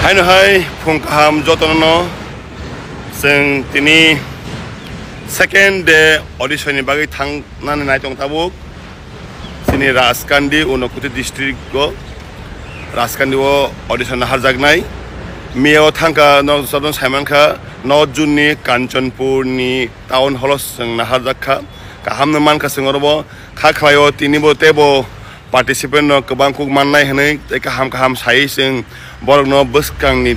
Hai Pungkaham Jotono Sing Tini second day audition bagi thang nan naitong tabuk Sini Rajkandio Unakotini district go Rajkandio audition harjagnai Mio thangka no sadon Simon ka no Juni Kanchanpur ni town hall sing naharjakha kaham naman ka singorbo khaklayo tini bo tebo participant no kebangkuk manai hanai kaham sai sing borok no buskang ni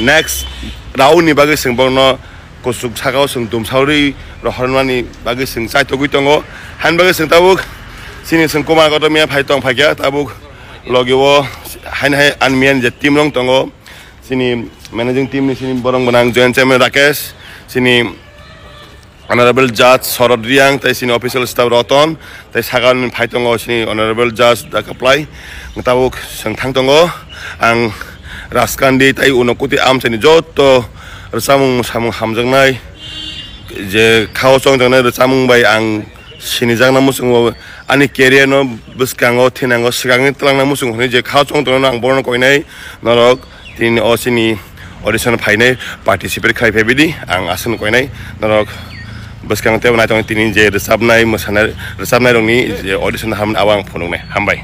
next round ni bagi sing borok no kusuk sakau sing tumsauri rohormani bagi sing sai togui tongo han bagi sing tabuk sini sing kumar koto mia phai tong phagya tabuk logiwo han hai anmian je team long tongo sini managing team ni sini borong benang joint chairman Rakesh sini honorable judge Sorodriang tai sini official staff Roton tai sagan phai tongo sini honorable judge dak apply tabuk sing thang tongo ang Rajkandio tai Unakotini am sini joto samung hamjangnai je khao chong jangnai samung bai ang sini jangna musung ani career no buskango thinango sigangi tlangna musung hone je khao chong tong ang borno koinai norok tin osini audition phainai participate khai phebidi ang asun koinai norok buskang te nai tong tin je resabnai rongni je audition ham awang phunungne hambai